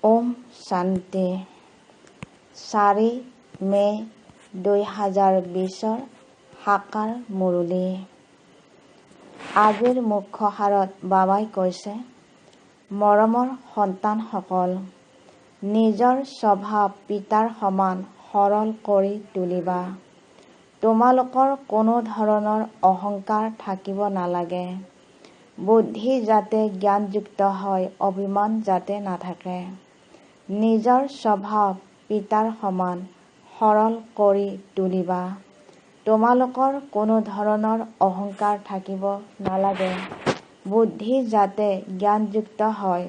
ওম শান্তি 4 মে 2020 সাকাৰ মুৰলী। আজিৰ মুখ্য সাৰত বাবাই কৈছে, মৰমৰ সন্তানসকল, নিজৰ স্বভাৱ পিতাৰ সমান সৰল কৰি তুলিবা। তোমালোকৰ কোনো ধৰণৰ অহংকাৰ থাকিব নালাগে। বুদ্ধি যাতে জ্ঞানযুক্ত হয়, অভিমান যাতে নাথাকে। নিজৰ স্বভাৱ পিতাৰ সমান সৰল কৰি তুলিবা। তোমালোকৰ কোনো ধৰণৰ অহংকাৰ থাকিব নালাগে। বুদ্ধি যাতে জ্ঞানযুক্ত হয়,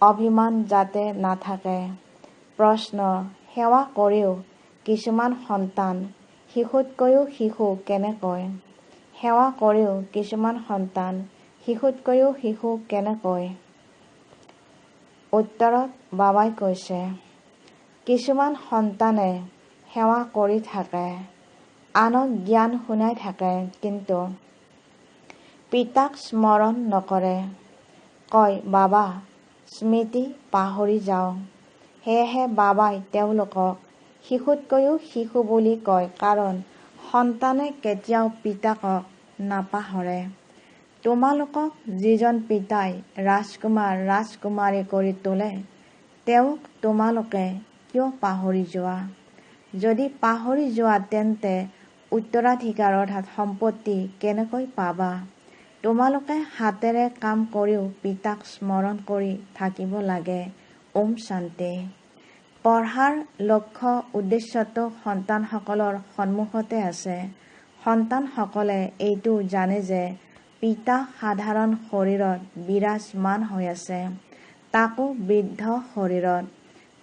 অভিমান যাতে নাথাকে। প্ৰশ্ন: সেৱা কৰিও কিছুমান সন্তান শিশুতকৈও শিশু কেনেকৈ? সেৱা কৰিও কিছুমান সন্তান শিশুতকৈও শিশু কেনেকৈ? উত্তৰত বাবাই কৈছে, কিছুমান সন্তানে সেৱা কৰি থাকে, আনক জ্ঞান শুনাই থাকে, কিন্তু পিতাক স্মৰণ নকৰে। কয়, বাবা, স্মৃতি পাহৰি যাওঁ। সেয়েহে বাবাই তেওঁলোকক শিশুতকৈও শিশু বুলি কয়, কাৰণ সন্তানে কেতিয়াও পিতাকক নাপাহৰে। তোমালোকক যিজন পিতাই ৰাজকুমাৰ ৰাজকুমাৰী কৰি তোলে, তেওঁক তোমালোকে কিয় পাহৰি যোৱা? যদি পাহৰি যোৱা তেন্তে উত্তৰাধিকাৰ অৰ্থাৎ সম্পত্তি কেনেকৈ পাবা? তোমালোকে হাতেৰে কাম কৰিও পিতাক স্মৰণ কৰি থাকিব লাগে। ওম শান্তি। পঢ়াৰ লক্ষ্য উদ্দেশ্যটো সন্তানসকলৰ সন্মুখতে আছে। সন্তানসকলে এইটো জানে যে পিতা সাধাৰণ শৰীৰত বিৰাজমান হৈ আছে, তাকো বৃদ্ধ শৰীৰত।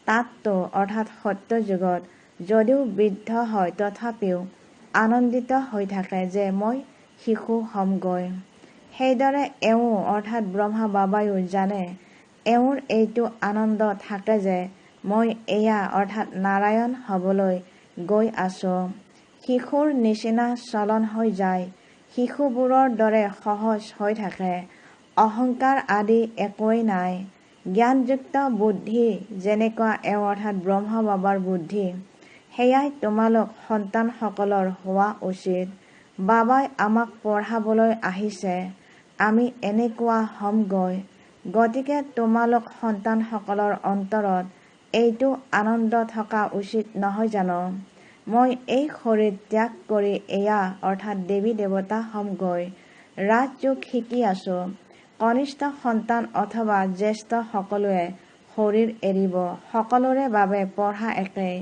তাততো অৰ্থাৎ সত্য যুগত যদিও বৃদ্ধ হয়, তথাপিও আনন্দিত হৈ থাকে যে মই শিশু হ'মগৈ। সেইদৰে এওঁ অৰ্থাৎ ব্ৰহ্মা বাবাইও জানে, এওঁৰ এইটো আনন্দ থাকে যে মই এয়া অৰ্থাৎ নাৰায়ণ হ'বলৈ গৈ আছো। শিশুৰ নিচিনা চলন হৈ যায়, শিশুবোৰৰ দৰে সহজ হৈ থাকে, অহংকাৰ আদি একোৱেই নাই। জ্ঞানযুক্ত বুদ্ধি যেনেকুৱা এওঁ অৰ্থাৎ ব্ৰহ্মা বাবাৰ বুদ্ধি, সেয়াই তোমালোক সন্তানসকলৰ হোৱা উচিত। বাবাই আমাক পঢ়াবলৈ আহিছে, আমি এনেকুৱা হ'মগৈ। গতিকে তোমালোক সন্তানসকলৰ অন্তৰত এইটো আনন্দ থকা উচিত নহয় জানো? মই এই শৰীৰ ত্যাগ কৰি এয়া অৰ্থাৎ দেৱী দেৱতা হ'মগৈ। ৰাজযোগ শিকি আছো। কনিষ্ঠ সন্তান অথবা জ্যেষ্ঠ সকলোৱে শৰীৰ এৰিব, সকলোৰে বাবে পঢ়া একেই।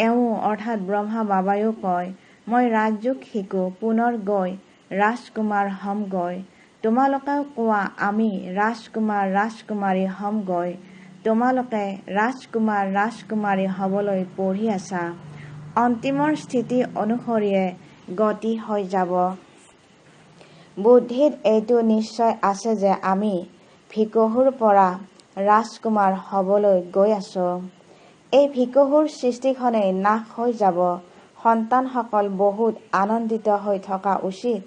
এওঁ অৰ্থাৎ ব্ৰহ্মা বাবাইও কয়, মই ৰাজযোগ শিকো, পুনৰ গৈ ৰাজকুমাৰ হ'মগৈ। তোমালোকেও কোৱা, আমি ৰাজকুমাৰ ৰাজকুমাৰী হ'মগৈ। তোমালোকে ৰাজকুমাৰ ৰাজকুমাৰী হ'বলৈ পঢ়ি আছা। অন্তিমৰ স্থিতি অনুসৰিয়ে গতি হৈ যাব। বুদ্ধিত এইটো নিশ্চয় আছে যে আমি ভিকহুৰ পৰা ৰাজকুমাৰ হ'বলৈ গৈ আছো। এই ভিকহুৰ সৃষ্টিখনেই নাশ হৈ যাব। সন্তানসকল বহুত আনন্দিত হৈ থকা উচিত।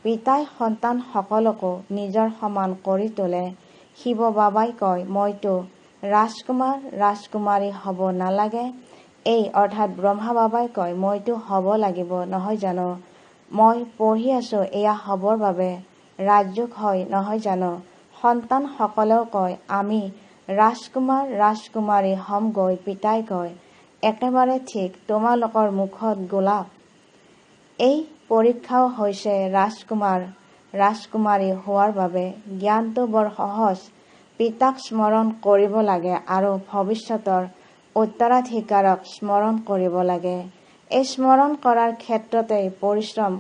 পিতাই সন্তানসকলকো নিজৰ সমান কৰি তোলে। শিৱ বাবাই কয়, মইতো ৰাজকুমাৰ ৰাজকুমাৰী হ'ব নালাগে। এই অৰ্থাৎ ব্ৰহ্মা বাবাই কয়, মইতো হ'ব লাগিব নহয় জানো? মই পঢ়ি আছো এয়া হ'বৰ বাবে। ৰাজযোগ হয় নহয় জানো? সন্তানসকলেও কয়, আমি ৰাজকুমাৰ ৰাজকুমাৰী হ'মগৈ। পিতাই কয়, একেবাৰে ঠিক, তোমালোকৰ মুখত গোলাপ। এই পৰীক্ষাও হৈছে ৰাজকুমাৰ ৰাজকুমাৰী হোৱাৰ বাবে। জ্ঞানটো বৰ সহজ। পিতাক স্মৰণ কৰিব লাগে আৰু ভৱিষ্যতৰ উত্তৰাধিকাৰক স্মৰণ কৰিব লাগে। এই স্মৰণ কৰাৰ ক্ষেত্ৰতেই পৰিশ্ৰম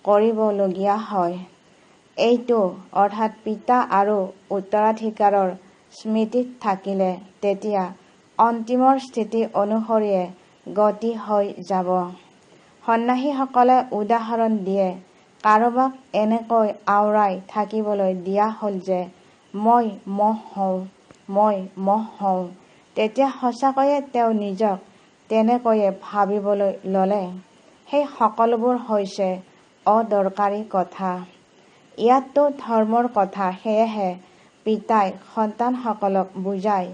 কৰিবলগীয়া হয়। এইটো অৰ্থাৎ পিতা আৰু উত্তৰাধিকাৰৰ স্মৃতিত থাকিলে তেতিয়া অন্তিমৰ স্থিতি অনুসৰিয়ে গতি হৈ যাব। সন্ন্যাসীসকলে উদাহৰণ দিয়ে, কাৰোবাক এনেকৈ আওৰাই থাকিবলৈ দিয়া হ'ল যে মই মহ হওঁ, মই মহ হওঁ। তেতিয়া সঁচাকৈয়ে তেওঁ নিজক তেনেকৈয়ে ভাবিবলৈ ল'লে। সেই সকলোবোৰ হৈছে অদৰকাৰী কথা। ইয়াততো ধৰ্মৰ কথা। সেয়েহে পিতাই সন্তানসকলক বুজাই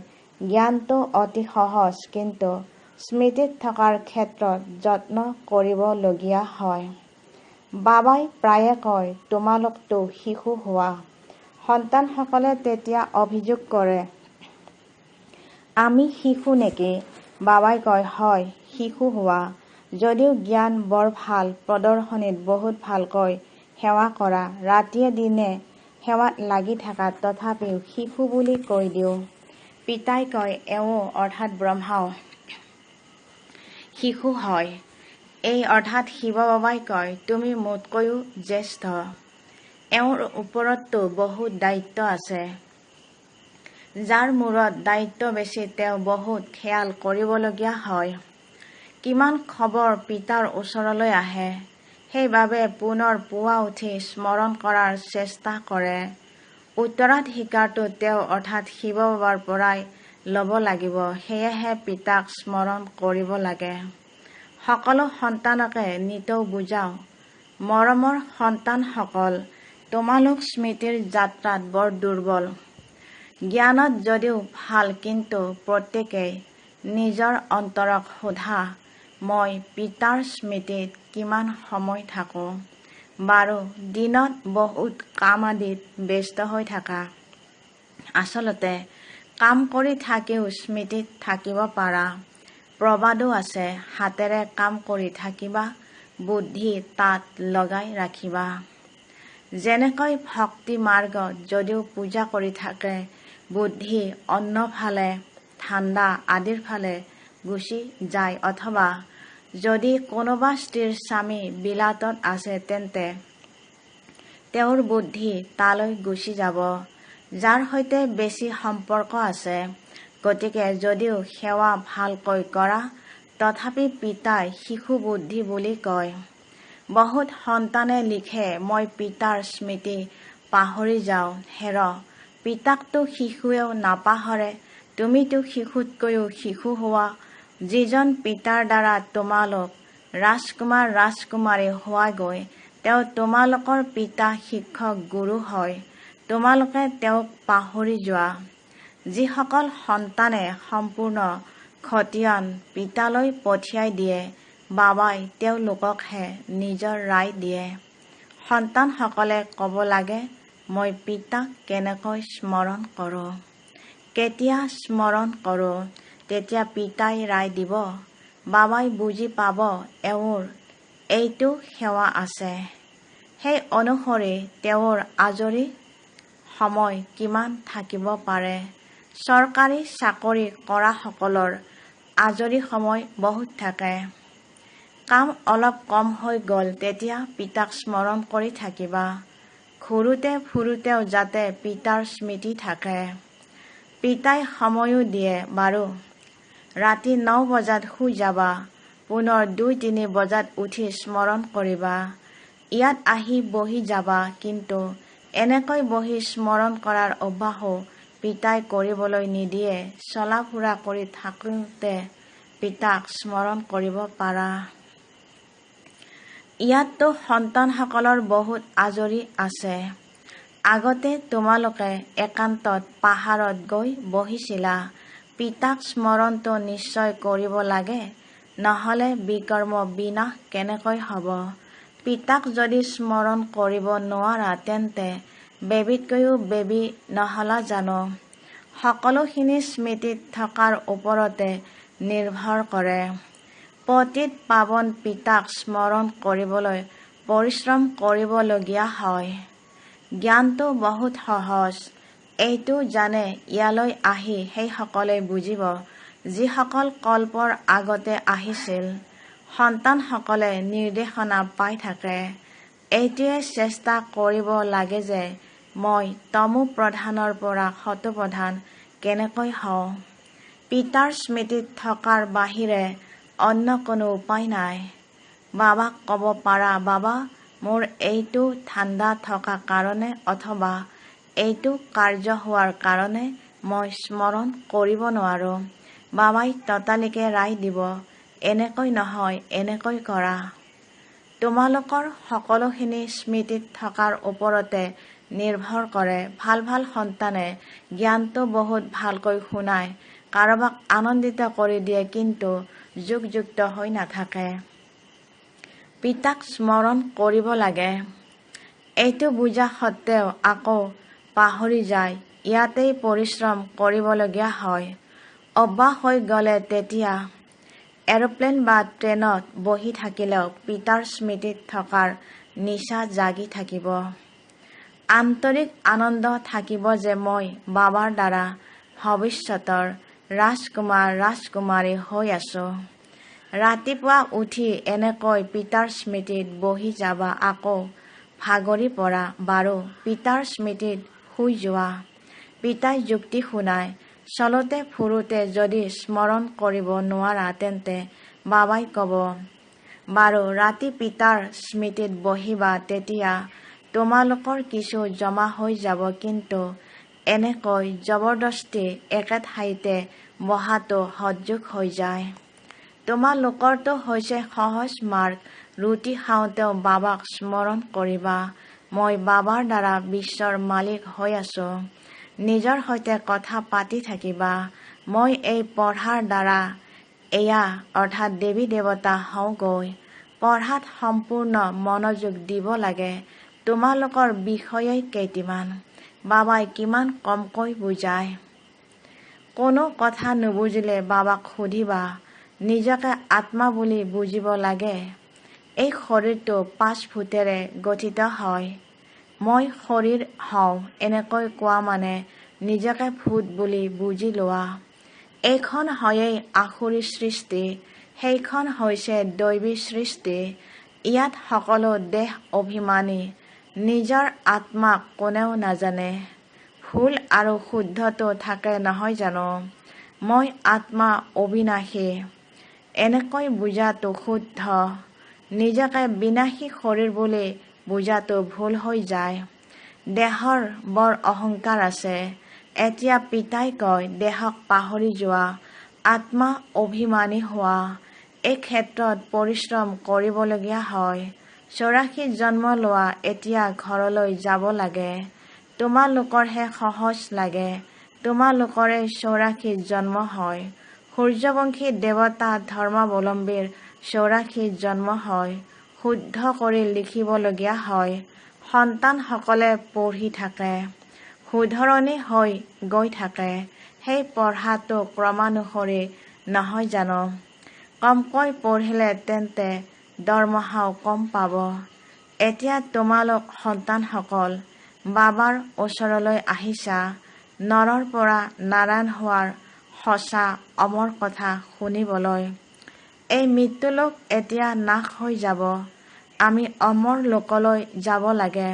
জ্ঞানটো অতি সহজ, কিন্তু স্মৃতিত থকাৰ ক্ষেত্ৰত যত্ন কৰিবলগীয়া হয়। বাবাই প্ৰায়ে কয়, তোমালোকতো শিশু হোৱা। সন্তানসকলে তেতিয়া অভিযোগ কৰে, আমি শিশু নেকি? বাবাই কয়, হয়, শিশু হোৱা। যদিও জ্ঞান বৰ ভাল, প্ৰদৰ্শনীত বহুত ভালকৈ সেৱা কৰা, ৰাতিয়ে দিনে সেৱাত লাগি থকা, তথাপিও শিশু বুলি কৈ দিওঁ। পিতাই কয়, এওঁ অৰ্থাৎ ব্ৰহ্মাও শিশু হয়। এই অৰ্থাৎ শিৱ বাবাই কয়, তুমি মোতকৈও জ্যেষ্ঠ। এওঁৰ ওপৰততো বহুত দায়িত্ব আছে। যাৰ মূৰত দায়িত্ব বেছি তেওঁ বহুত খেয়াল কৰিবলগীয়া হয়। কিমান খবৰ পিতাৰ ওচৰলৈ আহে। সেইবাবে পুনৰ পুৱা উঠি স্মৰণ কৰাৰ চেষ্টা কৰে। উত্তৰাধিকাৰটো তেওঁ অৰ্থাৎ শিৱ বাবাৰ পৰাই ল'ব লাগিব। সেয়েহে পিতাক স্মৰণ কৰিব লাগে। সকলো সন্তানকে নিতৌ বুজাও, মৰমৰ সন্তানসকল, তোমালোক স্মৃতিৰ যাত্ৰাত বৰ দুৰ্বল। জ্ঞানত যদিও ভাল, কিন্তু প্ৰত্যেকেই নিজৰ অন্তৰক সোধা, মই পিতাৰ স্মৃতিত কিমান সময় থাকোঁ? বাৰু, দিনত বহুত কাম আদিত ব্যস্ত হৈ থাকা। আচলতে কাম কৰি থাকিও স্মৃতিত থাকিব পাৰা। প্ৰবাদো আছে, হাতেৰে কাম কৰি থাকিবা, বুদ্ধি তাত লগাই ৰাখিবা। যেনেকৈ ভক্তি মাৰ্গত যদিও পূজা কৰি থাকে, বুদ্ধি অন্যফালে, ধান্দা আদিৰ ফালে গুচি যায়, অথবা যদি কোনোবা স্ত্ৰীৰ স্বামী বিলাতত আছে, তেন্তে তেওঁৰ বুদ্ধি তালৈ গুচি যাব, যাৰ সৈতে বেছি সম্পৰ্ক আছে। গতিকে যদিও সেৱা ভালকৈ কৰা, তথাপি পিতাই শিশু বুদ্ধি বুলি কয়। বহুত সন্তানে লিখে, মই পিতাৰ স্মৃতি পাহৰি যাওঁ। হেৰ, পিতাকতো শিশুৱেও নাপাহৰে। তুমিতো শিশুতকৈও শিশু হোৱা। যিজন পিতাৰ দ্বাৰা তোমালোক ৰাজকুমাৰ ৰাজকুমাৰী হোৱাগৈ, তেওঁ তোমালোকৰ পিতা, শিক্ষক, গুৰু হয়। তোমালোকে তেওঁক পাহৰি যোৱা। যিসকল সন্তানে সম্পূৰ্ণ খতিয়ান পিতালৈ পঠিয়াই দিয়ে, বাবাই তেওঁলোককহে নিজৰ ৰায় দিয়ে। সন্তানসকলে ক'ব লাগে, মই পিতাক কেনেকৈ স্মৰণ কৰোঁ, কেতিয়া স্মৰণ কৰোঁ। তেতিয়া পিতাই ৰায় দিব। বাবাই বুজি পাব, এওঁৰ এইটো সেৱা আছে। সেই অনুসৰি তেওঁৰ আজৰি সময় কিমান থাকিব পাৰে। চৰকাৰী চাকৰি কৰাসকলৰ আজৰি সময় বহুত থাকে। কাম অলপ কম হৈ গ'ল, তেতিয়া পিতাক স্মৰণ কৰি থাকিবা। ঘূৰোতে ফুৰোতেও যাতে পিতাৰ স্মৃতি থাকে। পিতাই সময়ো দিয়ে বাৰু। ৰাতি 9 বজাত শুই যাবা, পুনৰ 2-3 বজাত উঠি স্মৰণ কৰিবা। ইয়াত আহি বহি যাবা, কিন্তু এনেকৈ বহি স্মৰণ কৰাৰ অভ্যাসো পিতাই কৰিবলৈ নিদিয়ে। চলা ফুৰা কৰি থাকোঁতে পিতাক স্মৰণ কৰিব পাৰা। ইয়াততো সন্তানসকলৰ বহুত আজৰি আছে। আগতে তোমালোকে একান্তত পাহাৰত গৈ বহিছিলা। পিতাক স্মৰণটো নিশ্চয় কৰিব লাগে, নহ'লে বিকৰ্ম বিনাশ কেনেকৈ হ'ব? পিতাক যদি স্মৰণ কৰিব নোৱাৰা, তেন্তে বেবীতকৈও বেবী নহ'লা জানো? সকলোখিনি স্মৃতিত থকাৰ ওপৰতে নিৰ্ভৰ কৰে। পতিত পাৱন পিতাক স্মৰণ কৰিবলৈ পৰিশ্ৰম কৰিবলগীয়া হয়। জ্ঞানটো বহুত সহজ। এইটো জানে ইয়ালৈ আহি সেইসকলে বুজিব, যিসকল কল্পৰ আগতে আহিছিল। সন্তানসকলে নিৰ্দেশনা পাই থাকে। এইটোৱে চেষ্টা কৰিব লাগে যে মই তমো প্ৰধানৰ পৰা সতোপ্ৰধান কেনেকৈ হওঁ। পিতাৰ স্মৃতিত থকাৰ বাহিৰে অন্য কোনো উপায় নাই। বাবাক ক'ব পাৰা, বাবা, মোৰ এইটো ধান্দা থকা কাৰণে অথবা এইটো কাৰ্য হোৱাৰ কাৰণে মই স্মৰণ কৰিব নোৱাৰোঁ। বাবাই ততালিকে ৰায় দিব, এনেকৈ নহয়, এনেকৈ কৰা। তোমালোকৰ সকলোখিনি স্মৃতিত থকাৰ ওপৰতে নিৰ্ভৰ কৰে। ভাল ভাল সন্তানে জ্ঞানটো বহুত ভালকৈ শুনায়, কাৰোবাক আনন্দিত কৰি দিয়ে, কিন্তু যুগযুক্ত হৈ নাথাকে। পিতাক স্মৰণ কৰিব লাগে। এইটো বুজা সত্ত্বেও আকৌ পাহৰি যায়। ইয়াতেই পৰিশ্ৰম কৰিবলগীয়া হয়। অভ্যাস হৈ গ'লে তেতিয়া এৰোপ্লেন বা ট্ৰেইনত বহি থাকিলেও পিতাৰ স্মৃতিত থকাৰ নিচা জাগি থাকিব। আন্তৰিক আনন্দ থাকিব যে মই বাবাৰ দ্বাৰা ভৱিষ্যতৰ ৰাজকুমাৰ ৰাজকুমাৰী হৈ আছো। ৰাতিপুৱা উঠি এনেকৈ পিতাৰ স্মৃতিত বহি যাবা, আকৌ ভাগৰি পৰা, বাৰু পিতাৰ স্মৃতিত শুই যোৱা। পিতাই যুক্তি শুনায়। চলোতে ফুৰোতে যদি স্মৰণ কৰিব নোৱাৰা তেন্তে বাবাই ক'ব, বাৰু ৰাতি পিতাৰ স্মৃতিত বহিবা, তেতিয়া তোমালোকৰ কিছু জমা হৈ যাব। কিন্তু এনেকৈ জবৰদস্তি একে ঠাইতে বহাটো সহ্যোগ হৈ যায়। তোমালোকৰটো হৈছে সহজ মাৰ্গ। ৰুটি খাওঁতেও বাবাক স্মৰণ কৰিবা। মই বাবাৰ দ্বাৰা বিশ্বৰ মালিক হৈ আছো। নিজৰ সৈতে কথা পাতি থাকিবা। মই এই পঢ়াৰ দ্বাৰা এয়া অৰ্থাৎ দেৱী দেৱতা হওঁগৈ। পঢ়াত সম্পূৰ্ণ মনোযোগ দিব লাগে। তোমালোকৰ বিষয়ে কেইটিমান বাবাই কিমান কমকৈ বুজায়। কোনো কথা নুবুজিলে বাবাক সুধিবা। নিজকে আত্মা বুলি বুজিব লাগে। এই শৰীৰটো 5 ভূতেৰে গঠিত হয়। মই শৰীৰ হওঁ এনেকৈ কোৱা মানে নিজকে ভূত বুলি বুজি লোৱা। এইখন হয়েই আসুৰী সৃষ্টি, সেইখন হৈছে দৈৱী সৃষ্টি। ইয়াত সকলো দেহ অভিমানী। নিজৰ আত্মাক কোনেও নাজানে। ভুল আৰু শুদ্ধটো থাকে নহয় জানো? মই আত্মা অবিনাশী এনেকৈ বুজাটো শুদ্ধ। নিজকে বিনাশী শৰীৰ বুলি বুজাটো ভুল হৈ যায়। দেহৰ বৰ অহংকাৰ আছে। এতিয়া পিতাই কয়, দেহক পাহৰি যোৱা, আত্মা অভিমানী হোৱা। এই ক্ষেত্ৰত পৰিশ্ৰম কৰিবলগীয়া হয়। 84 জন্ম লোৱা, এতিয়া ঘৰলৈ যাব লাগে। তোমালোকৰহে সহজ লাগে। তোমালোকৰে 84 জন্ম হয়। সূৰ্যবংশী দেৱতা ধৰ্মাৱলম্বীৰ 84 জন্ম হয়। শুদ্ধ কৰি লিখিবলগীয়া হয়। সন্তানসকলে পঢ়ি থাকে, শুধৰণি হৈ গৈ থাকে। সেই পঢ়াটো ক্ৰমানুসৰি নহয় জানো? কমকৈ পঢ়িলে তেন্তে দৰমহাও কম পাব। এতিয়া তোমালোক সন্তানসকল বাবাৰ ওচৰলৈ আহিছা, নৰৰ পৰা নাৰায়ণ হোৱাৰ সঁচা অমৰ কথা শুনিবলৈ। এই মৃত্যুলোক এতিয়া নাশ হৈ যাব। আমি অমৰ লোকলৈ যাব লাগে।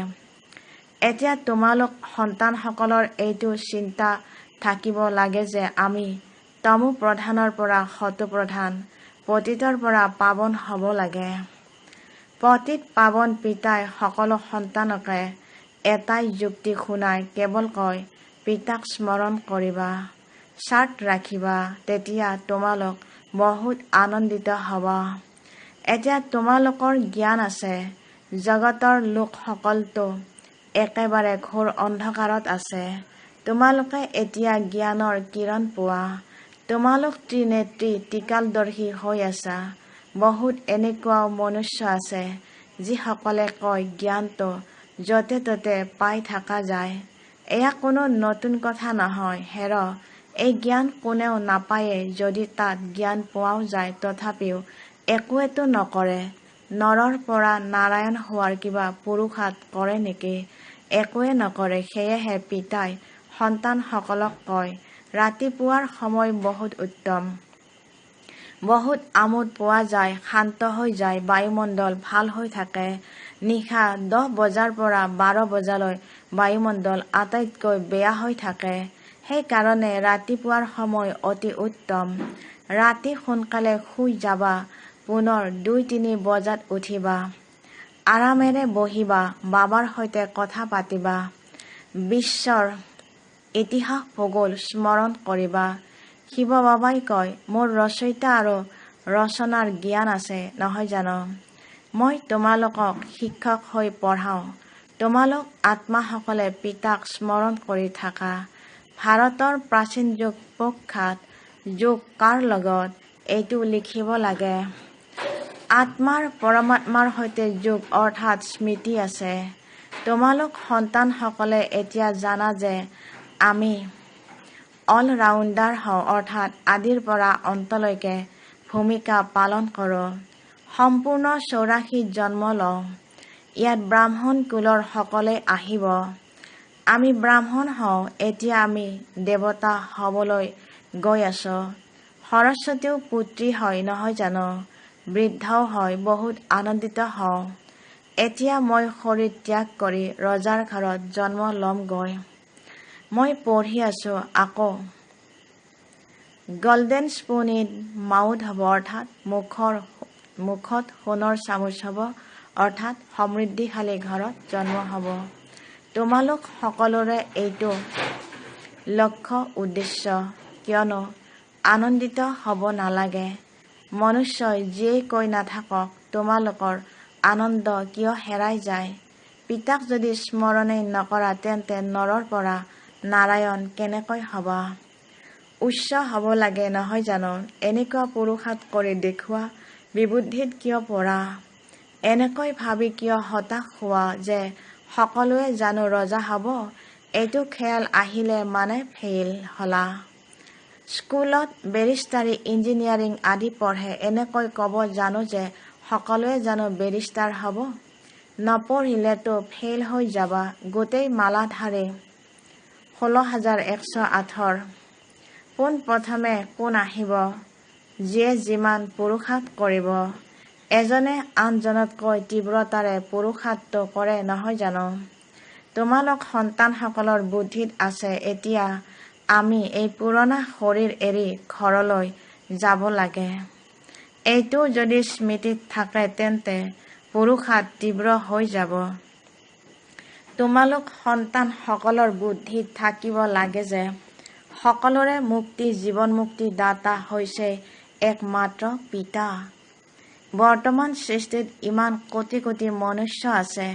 এতিয়া তোমালোক সন্তানসকলৰ এইটো চিন্তা থাকিব লাগে যে আমি তমো প্ৰধানৰ পৰা সতো প্ৰধান, পতিতৰ পৰা পাৱন হ'ব লাগে। পতিত পাৱন পিতাই সকলো সন্তানকে এটাই যুক্তি শুনায়, কেৱল কয়, পিতাক স্মৰণ কৰিবা, চাৰ্ট ৰাখিবা, তেতিয়া তোমালোক বহুত আনন্দিত হ'বা। এতিয়া তোমালোকৰ জ্ঞান আছে। জগতৰ লোকসকলতো একেবাৰে ঘোৰ অন্ধকাৰত আছে। তোমালোকে এতিয়া জ্ঞানৰ কিৰণ পোৱা। তোমালোক ত্ৰিনেত্ৰী ত্ৰিকালদৰ্শী হৈ আছা। বহুত এনেকুৱাও মনুষ্য আছে যিসকলে কয় জ্ঞানটো য'তে ত'তে পাই থকা যায়। এয়া কোনো নতুন কথা নহয়। হেৰ, এই জ্ঞান কোনেও নাপায়ে। যদি তাত জ্ঞান পোৱাও যায় তথাপিও একোৱেতো নকৰে। নৰৰ পৰা নাৰায়ণ হোৱাৰ কিবা পুৰুষাৰ্থ কৰে নেকি? একোৱে নকৰে। সেয়েহে পিতাই সন্তানসকলক কয়, ৰাতিপুৱাৰ সময় বহুত উত্তম। বহুত আমোদ পোৱা যায়, শান্ত হৈ যায়, বায়ুমণ্ডল ভাল হৈ থাকে। নিশা 10 বজাৰ পৰা 12 বজালৈ বায়ুমণ্ডল আটাইতকৈ বেয়া হৈ থাকে। সেইকাৰণে ৰাতিপুৱাৰ সময় অতি উত্তম। ৰাতি সোনকালে শুই যাবা, পুনৰ 2-3 বজাত উঠিবা। আৰামেৰে বহিবা, বাবাৰ সৈতে কথা পাতিবা। বিশ্বৰ ইতিহাস ভূগোল স্মৰণ কৰিবা। শিৱ বাবাই কয়, মোৰ ৰচয়িতা আৰু ৰচনাৰ জ্ঞান আছে নহয় জানো? মই তোমালোকক শিক্ষক হৈ পঢ়াওঁ। তোমালোক আত্মাসকলে পিতাক স্মৰণ কৰি থাকা। ভাৰতৰ প্ৰাচীন যুগ প্ৰখ্যাত যুগকাৰ লগত এইটো লিখিব লাগে। আত্মাৰ পৰমাত্মাৰ সৈতে যোগ অৰ্থাৎ স্মৃতি আছে। তোমালোক সন্তানসকলে এতিয়া জানা যে আমি অলৰাউণ্ডাৰ হওঁ অৰ্থাৎ আদিৰ পৰা অন্তলৈকে ভূমিকা পালন কৰোঁ। সম্পূৰ্ণ 84 জন্ম লওঁ। ইয়াত ব্ৰাহ্মণ কুলৰ সকলে আহিব। আমি ব্ৰাহ্মণ হওঁ। এতিয়া আমি দেৱতা হ'বলৈ গৈ আছোঁ। সৰস্বতীও পুত্ৰী হয় নহয় জানো? বৃদ্ধও হয়। বহুত আনন্দিত হওঁ। এতিয়া মই শৰীৰ ত্যাগ কৰি ৰজাৰ ঘৰত জন্ম ল'মগৈ। মই পঢ়ি আছোঁ আকৌ গল্ডেন স্পুন ইন মাউথ হ'ব অৰ্থাৎ মুখত সোণৰ চামুচ হ'ব অৰ্থাৎ সমৃদ্ধিশালী ঘৰত জন্ম হ'ব। তোমালোক সকলোৰে এইটো লক্ষ্য উদ্দেশ্য। কিয়নো আনন্দিত হ'ব নালাগে? মনুষ্যই যিয়েই কৈ নাথাকক তোমালোকৰ আনন্দ কিয় হেৰাই যায়? পিতাক যদি স্মৰণেই নকৰা তেন্তে নৰৰ পৰা নাৰায়ণ কেনেকৈ হ'বা? উচ্চ হ'ব লাগে নহয় জানো? এনেকুৱা পুৰুষাৰ্থ কৰি দেখুওৱা। বিবুদ্ধিত কিয় পৰা? এনেকৈ ভাবি কিয় হতাশ হোৱা যে সকলোৱে জানো ৰজা হ'ব? এইটো খেয়াল আহিলে মানে ফেইল হ'লা। স্কুলত বেৰিষ্টাৰী ইঞ্জিনিয়াৰিং আদি পঢ়ে। এনেকৈ ক'ব জানো যে সকলোৱে জানো বেৰিষ্টাৰ হ'ব? নপঢ়িলেতো ফেইল হৈ যাবা। গোটেই মালাধাৰী 16,108 পোন প্ৰথমে কোন আহিব? যিয়ে যিমান পুৰুষাৰ্থ কৰিব। এজনে আনজনতকৈ তীব্ৰতাৰে পুৰুষাৰ্থ কৰে নহয় জানো? তোমালোক সন্তানসকলৰ বুদ্ধিত আছে এতিয়া আমি এই পুৰণা শৰীৰ এৰি ঘৰলৈ যাব লাগে। এইটো যদি স্মৃতিত থাকে তেন্তে পুৰুষাৰ্থ তীব্ৰ হৈ যাব। তোমালোক সন্তানসকলৰ বুদ্ধিত থাকিব লাগে যে সকলোৰে মুক্তি জীৱনমুক্তি দাতা হৈছে একমাত্ৰ পিতা। বৰ্তমান সৃষ্টিত ইমান কোটি কোটি মনুষ্য আছে।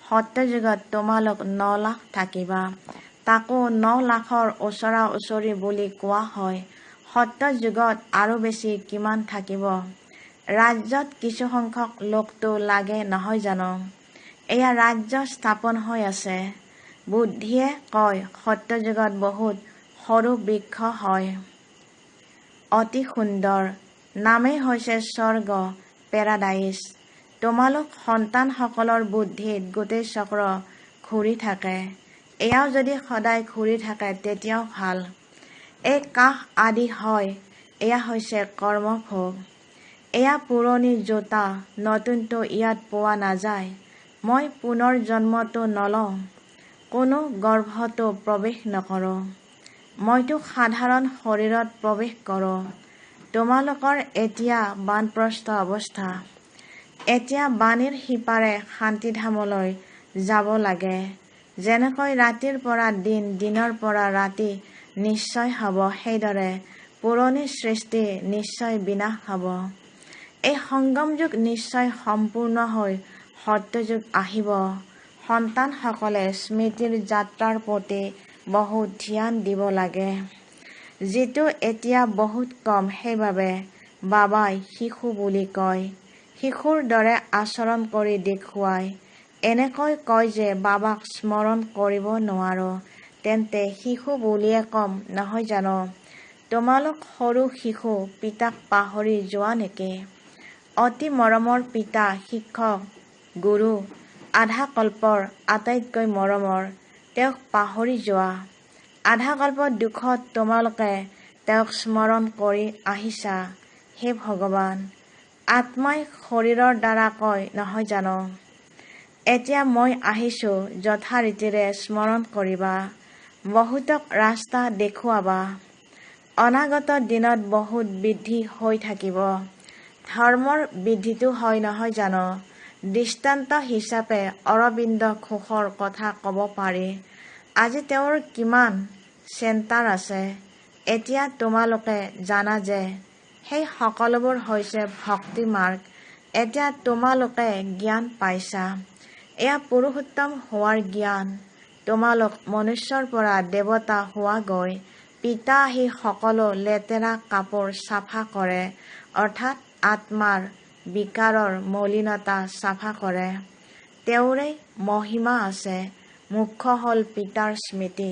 সত্যযুগত তোমালোক 9 লাখ থাকিবা। তাকো 9 লাখৰ ওচৰা ওচৰি বুলি কোৱা হয়। সত্যযুগত আৰু বেছি কিমান থাকিব? ৰাজ্যত কিছুসংখ্যক লোকটো লাগে নহয় জানো? এয়া ৰাজ্য স্থাপন হৈ আছে। বুদ্ধিয়ে কয় সত্যযুগত বহুত সৰু বৃক্ষ হয়। অতি সুন্দৰ। নামেই হৈছে স্বৰ্গ পেৰাডাইজ। তোমালোক সন্তানসকলৰ বুদ্ধিত গোটেই চক্ৰ ঘূৰি থাকে। এয়াও যদি সদায় ঘূৰি থাকে তেতিয়াও ভাল। এই কাহ আদি হয় এয়া হৈছে কৰ্মভোগ। এয়া পুৰণি জোতা, নতুনটো ইয়াত পোৱা নাযায়। মই পুনৰ জন্মটো নলওঁ। কোনো গৰ্ভতো প্ৰৱেশ নকৰোঁ। মইতো সাধাৰণ শৰীৰত প্ৰৱেশ কৰোঁ। তোমালোকৰ এতিয়া বানপ্ৰস্থ অৱস্থা। এতিয়া বাণীৰ সিপাৰে শান্তিধামলৈ যাব লাগে। যেনেকৈ ৰাতিৰ পৰা দিন, দিনৰ পৰা ৰাতি নিশ্চয় হ'ব, সেইদৰে পুৰণি সৃষ্টি নিশ্চয় বিনাশ হ'ব। এই সংগম যুগ নিশ্চয় সম্পূৰ্ণ হৈ সত্যযুগ আহিব। সন্তানসকলে স্মৃতিৰ যাত্ৰাৰ প্ৰতি বহুত ধ্যান দিব লাগে। যিটো এতিয়া বহুত কম, সেইবাবে বাবাই শিশু বুলি কয়। শিশুৰ দৰে আচৰণ কৰি দেখুৱাই। এনেকৈ কয় যে বাবাক স্মৰণ কৰিব নোৱাৰো, তেন্তে শিশু বুলিয়ে কম নহয় জানো? তোমালোক সৰু শিশু, পিতাক পাহৰি যোৱা নেকি? অতি মৰমৰ পিতা, শিক্ষক, গুৰু, আধা কল্পৰ আটাইতকৈ মৰমৰ, তেওঁক পাহৰি যোৱা। আধা কল্প দুখত তোমালোকে তেওঁক স্মৰণ কৰি আহিছা। হে ভগৱান, আত্মাই শৰীৰৰ দ্বাৰা কয় নহয় জানো? এতিয়া মই আহিছো, যথাৰীতিৰে স্মৰণ কৰিবা। বহুতক ৰাস্তা দেখুৱাবা। অনাগত দিনত বহুত বৃদ্ধি হৈ থাকিব। ধৰ্মৰ বৃদ্ধিটো হয় নহয় জানো? দৃষ্টান্ত হিচাপে অৰবিন্দ ঘোষৰ কথা ক'ব পাৰি। আজি তেওঁৰ কিমান চেণ্টাৰ আছে। এতিয়া তোমালোকে জানা যে সেই সকলোবোৰ হৈছে ভক্তি মাৰ্গ। এতিয়া তোমালোকে জ্ঞান পাইছা। এয়া পুৰুষোত্তম হোৱাৰ জ্ঞান। তোমালোক মনুষ্যৰ পৰা দেৱতা হোৱাগৈ পিতা আহি সকলো লেতেৰা কাপোৰ চাফা কৰে, অৰ্থাৎ আত্মাৰ বিকাৰৰ মলিনতা চাফা কৰে। তেওঁৰেই মহিমা আছে। মুখ্য হ'ল পিতাৰ স্মৃতি।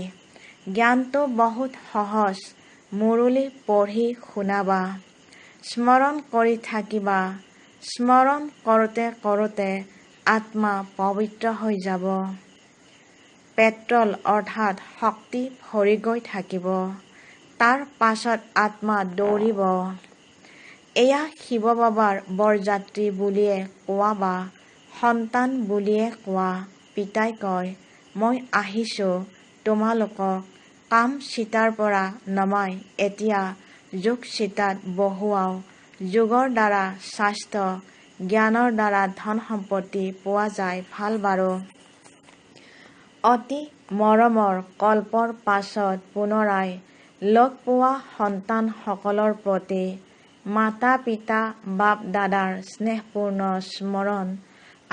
জ্ঞানটো বহুত সহজ, মুৰলি পঢ়ি শুনাবা, স্মৰণ কৰি থাকিবা। স্মৰণ কৰোঁতে কৰোঁতে আত্মা পবিত্ৰ হৈ যাব। পেট্ৰল অৰ্থাৎ শক্তি ভৰি গৈ থাকিব। তাৰ পাছত আত্মা দৌৰিব। এয়া শিৱ বাবাৰ বৰযাত্ৰী বুলিয়ে কোৱা বা সন্তান বুলিয়ে কোৱা। পিতাই কয়, মই আহিছোঁ তোমালোকক কাম চিতাৰ পৰা নমাই এতিয়া যোগ চিতাত বহুৱাও। যোগৰ দ্বাৰা স্বাস্থ্য, জ্ঞানৰ দ্বাৰা ধন সম্পত্তি পোৱা যায়। ভাল বাৰু। অতি মৰমৰ কল্পৰ পাছত পুনৰাই লগ পোৱা সন্তানসকলৰ প্ৰতি মাতা পিতা বাপ দাদাৰ স্নেহপূৰ্ণ স্মৰণ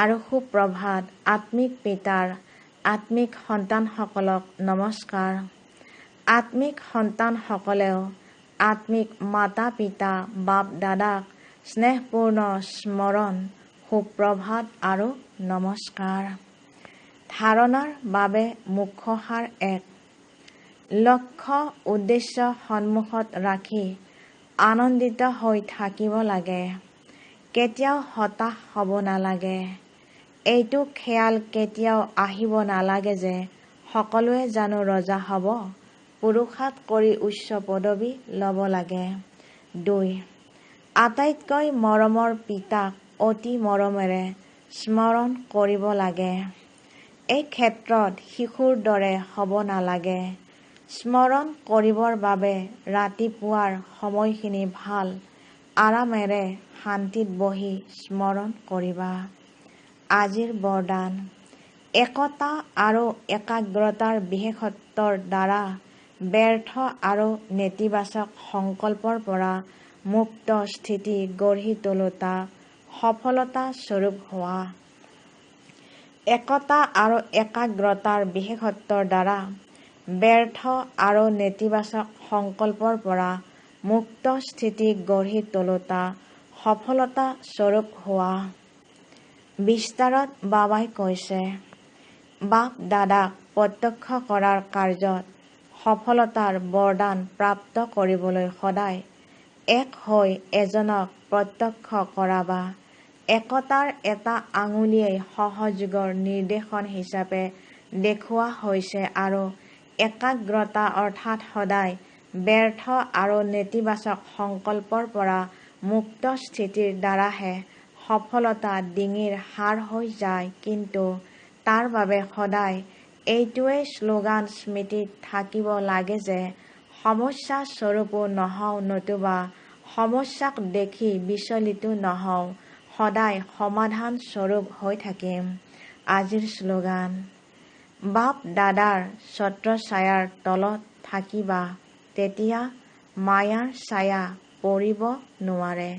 আৰু সুপ্ৰভাত। আত্মিক পিতাৰ আত্মিক সন্তানসকলক নমস্কাৰ। আত্মিক সন্তানসকলেও আত্মিক মাতা পিতা বাপ দাদাক স্নেহপূৰ্ণ স্মৰণ, সুপ্ৰভাত আৰু নমস্কাৰ। ধাৰণাৰ বাবে মুখ্য সাৰ ১. লক্ষ্য উদ্দেশ্য সন্মুখত ৰাখি আনন্দিত হৈ থাকিব লাগে। কেতিয়াও হতাশ হ'ব নালাগে। এইটো খেয়াল কেতিয়াও আহিব নালাগে যে সকলোৱে জানো ৰজা হ'ব, পুৰুষাৰ্থ কৰি উচ্চ পদবী ল'ব লাগে। ২. আটাইতকৈ মৰমৰ পিতাক অতি মৰমেৰে স্মৰণ কৰিব লাগে। এই ক্ষেত্ৰত শিশুৰ দৰে হ'ব নালাগে। স্মৰণ কৰিবৰ বাবে ৰাতিপুৱাৰ সময়খিনি ভাল আৰামেৰে শান্তিত বহি স্মৰণ কৰিবা। আজিৰ বৰদান: একতা আৰু একাগ্ৰতাৰ বিশেষত্বৰ দ্বাৰা ব্যৰ্থ আৰু নেতিবাচক সংকল্পৰ পৰা মুক্ত স্থিতি গঢ়ি তোলোতা সফলতা স্বৰূপ হোৱা। একতা আৰু একাগ্ৰতাৰ বিশেষত্বৰ দ্বাৰা ব্যৰ্থ আৰু নেতিবাচক সংকল্পৰ পৰা মুক্ত স্থিতি গঢ়ি তোলোতা সফলতা স্বৰূপ হোৱা। বিস্তাৰত বাবাই কৈছে, বাপ দাদাক প্ৰত্যক্ষ কৰাৰ কাৰ্যত সফলতাৰ বৰদান প্ৰাপ্ত কৰিবলৈ সদায় এক হৈ এজনক প্ৰত্যক্ষ কৰাবা। একতাৰ এটা আঙুলিয়েই সহযোগৰ নিৰ্দেশন হিচাপে দেখুওৱা হৈছে আৰু একাগ্ৰতা অৰ্থাৎ সদায় ব্যৰ্থ আৰু নেতিবাচক সংকল্পৰ পৰা মুক্ত স্থিতিৰ দ্বাৰাহে সফলতা ডিঙিৰ সাৰ হৈ যায়। কিন্তু তাৰ বাবে সদায় এইটোৱেই শ্লোগান স্মৃতিত থাকিব লাগে যে সমস্যা স্বৰূপো নহওঁ, নতুবা সমস্যাক দেখি বিচলিতো নহওঁ, সদায় সমাধান স্বৰূপ হৈ থাকিম। আজিৰ শ্লোগান: বাপ দাদাৰ ছত্ৰছায়াৰ তলত থাকিবা, তেতিয়া মায়াৰ ছায়া পৰিব নোৱাৰে।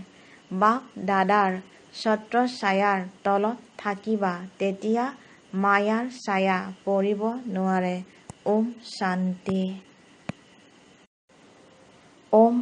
বাপ দাদাৰ ছত্ৰছায়াৰ তলত থাকিবা, তেতিয়া মায়াৰ ছায়া পৰিব নোৱাৰে। ওম শান্তি। ওম